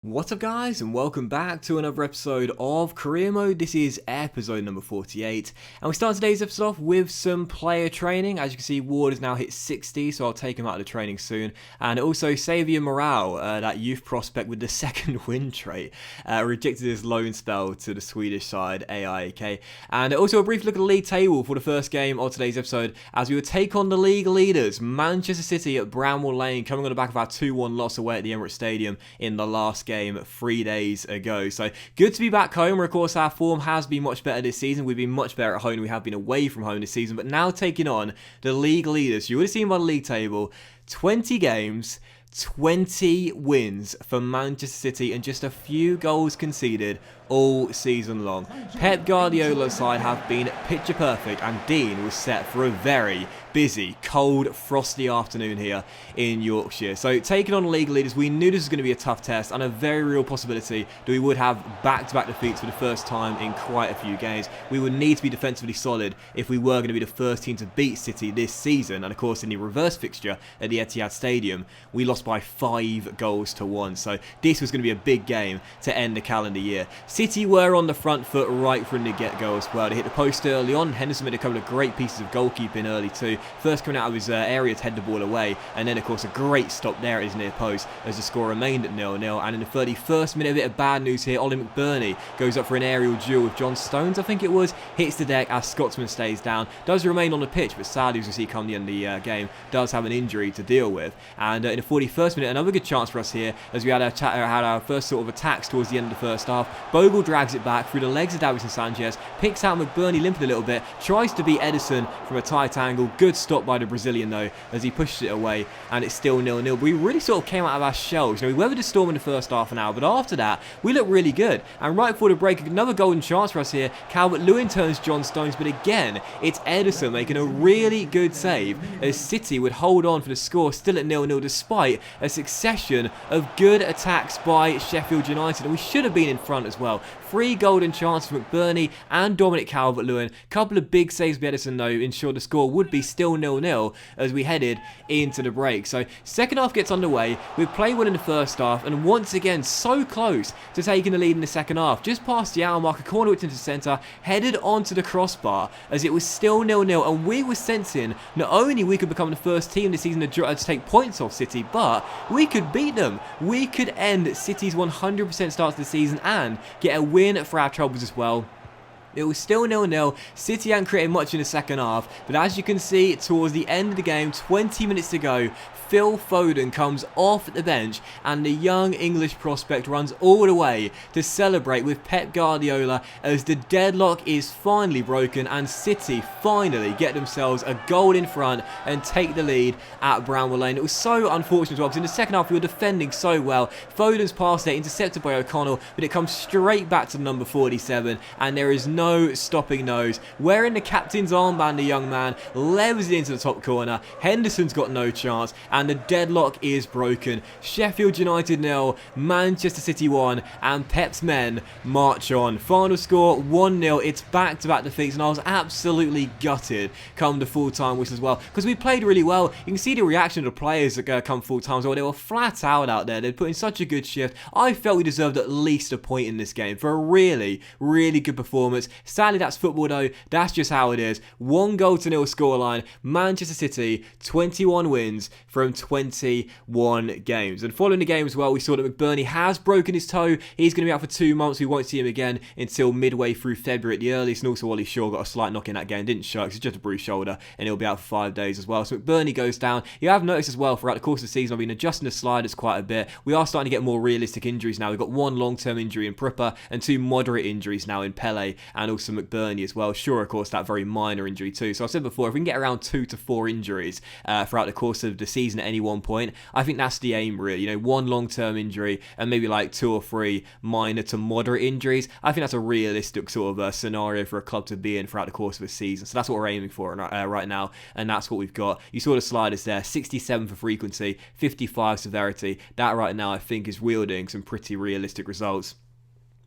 What's up guys, and welcome back to another episode of Career Mode. This is episode number 48, and we start today's episode off with some player training. As you can see, Ward has now hit 60, so I'll take him out of the training soon. And also Xavier Morale, that youth prospect with the second win trait, rejected his loan spell to the Swedish side, AIK. And also a brief look at the league table for the first game of today's episode, as we would take on the league leaders, Manchester City at Brammall Lane, coming on the back of our 2-1 loss away at the Emirates Stadium in the last game 3 days ago. So good to be back home, where of course our form has been much better this season. We've been much better at home than we have been away from home this season, but now taking on the league leaders. You would have seen by the league table, 20 games, 20 wins for Manchester City and just a few goals conceded all season long. Pep Guardiola's side have been picture perfect, and Dean was set for a very busy, cold, frosty afternoon here in Yorkshire. So taking on the league leaders, we knew this was going to be a tough test and a very real possibility that we would have back-to-back defeats for the first time in quite a few games. We would need to be defensively solid if we were going to be the first team to beat City this season. And of course, in the reverse fixture at the Etihad Stadium, we lost by 5 goals to 1. So this was going to be a big game to end the calendar year. City were on the front foot right from the get-go as well. They hit the post early on. Henderson made a couple of great pieces of goalkeeping early too. First coming out of his area to head the ball away, and then of course a great stop there at his near post as the score remained at 0-0. And in the 31st minute, a bit of bad news here. Ollie McBurney goes up for an aerial duel with John Stones, I think it was, hits the deck as Scotsman stays down. Does remain on the pitch, but sadly, as we see come the end of the game, does have an injury to deal with. And in the 41st minute, another good chance for us here, as we had our first sort of attacks towards the end of the first half. Bogle drags it back through the legs of Davinson Sanchez, picks out McBurney limping a little bit, tries to beat Edison from a tight angle. Good stop by the Brazilian though, as he pushes it away, and it's still 0-0. But we really sort of came out of our shells. You know, we weathered the storm in the first half an hour, but after that, we looked really good. And right before the break, another golden chance for us here. Calvert-Lewin turns John Stones, but again, it's Edison making a really good save, as City would hold on for the score still at 0-0 despite a succession of good attacks by Sheffield United. And we should have been in front as well. 3 golden chances for McBurney and Dominic Calvert-Lewin. Couple of big saves by Edison though ensured the score would be still 0-0 as we headed into the break. So second half gets underway. We've played well in the first half, and once again so close to taking the lead in the second half. Just past the hour mark, a corner whipped into the centre, headed onto the crossbar as it was still 0-0, and we were sensing not only we could become the first team this season to take points off City, but we could beat them. We could end City's 100% start to the season and get a win for our troubles as well. It was still 0-0. City hadn't created much in the second half, but as you can see, towards the end of the game, 20 minutes to go, Phil Foden comes off the bench, and the young English prospect runs all the way to celebrate with Pep Guardiola as the deadlock is finally broken and City finally get themselves a goal in front and take the lead at Brammall Lane. It was so unfortunate as well, because in the second half we were defending so well. Foden's pass there intercepted by O'Connell, but it comes straight back to number 47, and there is no stopping those. Wearing the captain's armband, the young man levels it into the top corner. Henderson's got no chance, and the deadlock is broken. Sheffield United 0, Manchester City 1, and Pep's men march on. Final score 1-0. It's back-to-back defeats, and I was absolutely gutted come the full-time whistle as well, because we played really well. You can see the reaction of the players that come full-time as well. They were flat out there. They put in such a good shift. I felt we deserved at least a point in this game for a really, really good performance. Sadly, that's football though. That's just how it is. 1-0 scoreline. Manchester City, 21 wins from 21 games. And following the game as well, we saw that McBurney has broken his toe. He's going to be out for 2 months. We won't see him again until midway through February at the earliest. And also Ollie Shaw got a slight knock in that game. Didn't show because it's just a bruised shoulder, and he'll be out for 5 days as well. So McBurney goes down. You have noticed as well throughout the course of the season, I've been adjusting the sliders quite a bit. We are starting to get more realistic injuries now. We've got 1 long-term injury in Pripper and 2 moderate injuries now in Pele and also McBurney as well. Sure, of course, that very minor injury too. So I've said before, if we can get around 2 to 4 injuries throughout the course of the season at any one point, I think that's the aim really. You know, 1 long-term injury and maybe like 2 or 3 minor to moderate injuries. I think that's a realistic sort of scenario for a club to be in throughout the course of a season. So that's what we're aiming for right now, and that's what we've got. You saw the sliders there, 67 for frequency, 55 severity. That right now I think is wielding some pretty realistic results.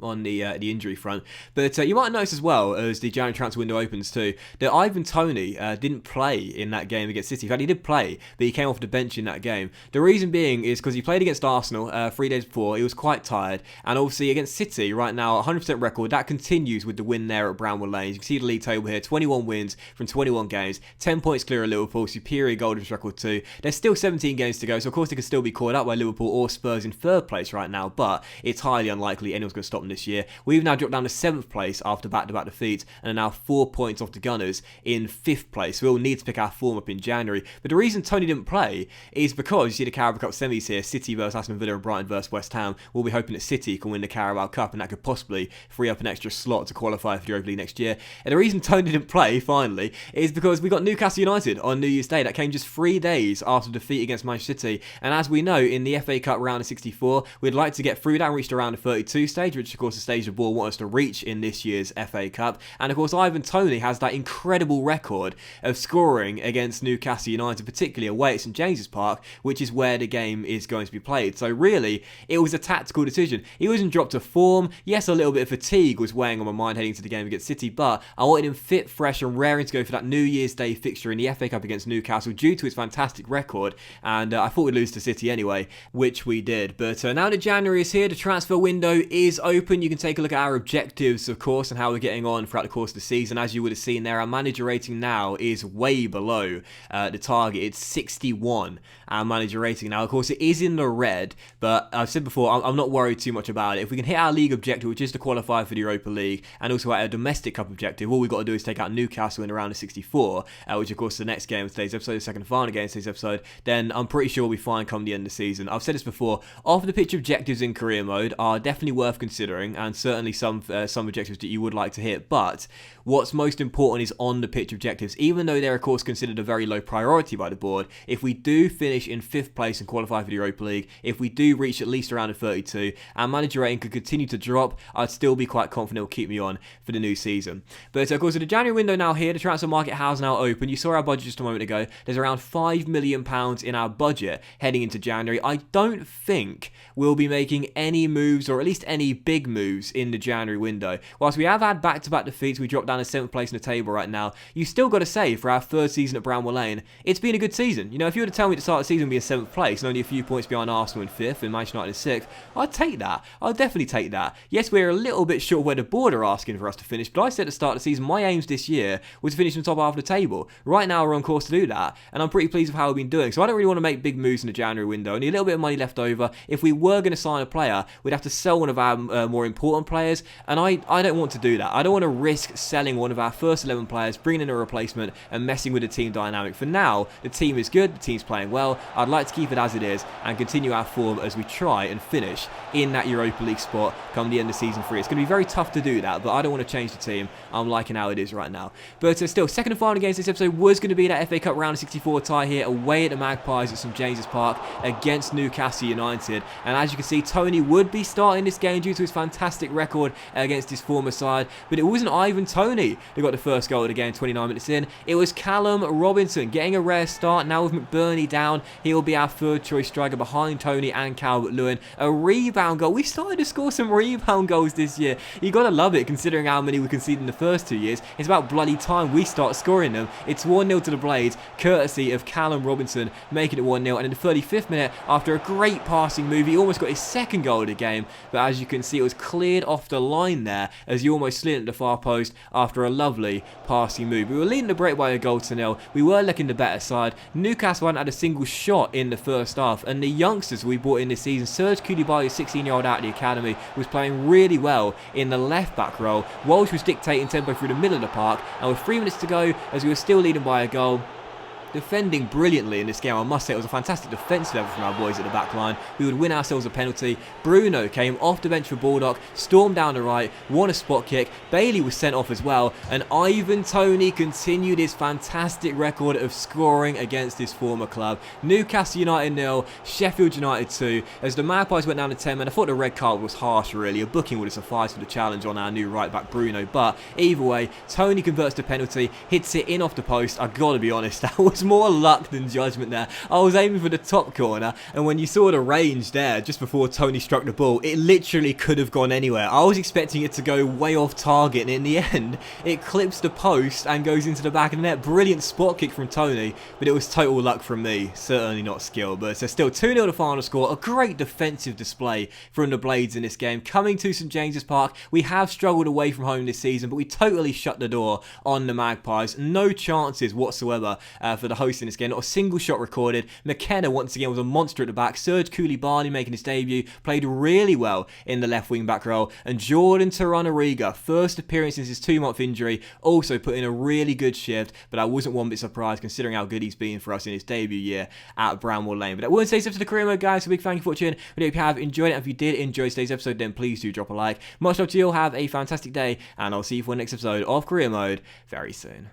the injury front. But you might notice as well, as the January transfer window opens too, that Ivan Toney didn't play in that game against City. In fact, he did play, but he came off the bench in that game. The reason being is because he played against Arsenal 3 days before. He was quite tired, and obviously against City right now, 100% record. That continues with the win there at Brammall Lane. You can see the league table here: 21 wins from 21 games, 10 points clear of Liverpool, superior goal difference record too. There's still 17 games to go, so of course they could still be caught up by Liverpool or Spurs in 3rd place right now, but it's highly unlikely anyone's going to stop them this year. We've now dropped down to 7th place after back-to-back defeats, and are now 4 points off the Gunners in 5th place. We'll need to pick our form up in January. But the reason Toney didn't play is because you see the Carabao Cup semis here: City versus Aston Villa and Brighton versus West Ham. We'll be hoping that City can win the Carabao Cup, and that could possibly free up an extra slot to qualify for the Europa League next year. And the reason Toney didn't play, finally, is because we got Newcastle United on New Year's Day. That came just 3 days after defeat against Manchester City. And as we know, in the FA Cup round of 64, we'd like to get through that and reach the round of 32 stage, which of course is the stage the board want us to reach in this year's FA Cup. And of course, Ivan Toney has that incredible record of scoring against Newcastle United, particularly away at St James's Park, which is where the game is going to be played. So really, it was a tactical decision. He wasn't dropped to form. Yes, a little bit of fatigue was weighing on my mind heading to the game against City, but I wanted him fit, fresh and raring to go for that New Year's Day fixture in the FA Cup against Newcastle due to his fantastic record. And I thought we'd lose to City anyway, which we did. But now that January is here, the transfer window is open. You can take a look at our objectives, of course, and how we're getting on throughout the course of the season. As you would have seen there, our manager rating now is way below the target. It's 61, our manager rating. Now, of course, it is in the red, but I've said before, I'm not worried too much about it. If we can hit our league objective, which is to qualify for the Europa League, and also our domestic cup objective, all we've got to do is take out Newcastle in the round of 64, which of course is the next game of today's episode, the second and final game of today's episode, then I'm pretty sure we'll be fine come the end of the season. I've said this before, off the pitch objectives in career mode are definitely worth considering, and certainly some objectives that you would like to hit, but what's most important is on the pitch objectives. Even though they're of course considered a very low priority by the board, if we do finish in 5th place and qualify for the Europa League, if we do reach at least around a 32, our manager rating could continue to drop, I'd still be quite confident it'll keep me on for the new season. But of course, with the January window now here, the transfer market has now opened. You saw our budget just a moment ago. There's around £5 million in our budget heading into January. I don't think we'll be making any moves, or at least any big moves, in the January window. Whilst we have had back-to-back defeats, we dropped down to 7th place in the table right now. You still got to say, for our 3rd season at Brammall Lane, it's been a good season. You know, if you were to tell me to start the season be in 7th place and only a few points behind Arsenal in 5th and Manchester United in 6th, I'd take that. I'd definitely take that. Yes, we're a little bit short of where the board are asking for us to finish, but I said at the start of the season, my aims this year was to finish in the top half of the table. Right now, we're on course to do that, and I'm pretty pleased with how we've been doing. So I don't really want to make big moves in the January window. Only a little bit of money left over. If we were going to sign a player, we'd have to sell one of our more important players, and I don't want to do that. I don't want to risk selling one of our first 11 players, bringing in a replacement, and messing with the team dynamic. For now, the team is good, the team's playing well. I'd like to keep it as it is and continue our form as we try and finish in that Europa League spot come the end of season 3. It's going to be very tough to do that, but I don't want to change the team. I'm liking how it is right now. But still, second and final game this episode was going to be that FA Cup round of 64 tie here away at the Magpies at St James's Park against Newcastle United. And as you can see, Toney would be starting this game due to his fantastic record against his former side, but it wasn't Ivan Toney that got the first goal of the game 29 minutes in. It was Callum Robinson getting a rare start. Now with McBurney down, he'll be our 3rd choice striker behind Toney and Calvert-Lewin. A rebound goal. We started to score some rebound goals this year. You gotta love it considering how many we conceded in the first 2 years. It's about bloody time we start scoring them. It's 1-0 to the Blades, courtesy of Callum Robinson making it 1-0. And in the 35th minute, after a great passing move, he almost got his 2nd goal of the game. But as you can see, it was cleared off the line there as he almost slid at the far post after a lovely passing move. We were leading the break by a goal to 0. We were looking the better side. Newcastle hadn't had a single shot in the first half, and the youngsters we brought in this season, Serge Koulibaly, 16-year-old out of the academy, was playing really well in the left-back role. Walsh was dictating tempo through the middle of the park, and with 3 minutes to go, as we were still leading by a goal, defending brilliantly in this game. I must say it was a fantastic defensive effort from our boys at the back line. We would win ourselves a penalty. Bruno came off the bench for Baldock, stormed down the right, won a spot kick. Bailey was sent off as well, and Ivan Toney continued his fantastic record of scoring against his former club. Newcastle United 0, Sheffield United 2. As the Magpies went down to 10 men, I thought the red card was harsh really. A booking would have sufficed for the challenge on our new right back Bruno, but either way, Toney converts the penalty, hits it in off the post. I've got to be honest, that was was more luck than judgment there. I was aiming for the top corner, and when you saw the range there, just before Tony struck the ball, it literally could have gone anywhere. I was expecting it to go way off target, and in the end, it clips the post and goes into the back of the net. Brilliant spot kick from Tony, but it was total luck from me. Certainly not skill, but so still 2-0 the final score. A great defensive display from the Blades in this game. Coming to St James's Park, we have struggled away from home this season, but we totally shut the door on the Magpies. No chances whatsoever for the host in this game. Not a single shot recorded. McKenna once again was a monster at the back. Serge Koulibaly making his debut, played really well in the left wing back role, and Jordan Taranariga, first appearance since his 2-month injury, also put in a really good shift, but I wasn't one bit surprised considering how good he's been for us in his debut year at Brammall Lane. But that will say stuff to the career mode, guys. So big thank you for watching. Really hope you have enjoyed it. If you did enjoy today's episode, then please do drop a like. Much love to you all. Have a fantastic day, and I'll see you for the next episode of Career Mode very soon.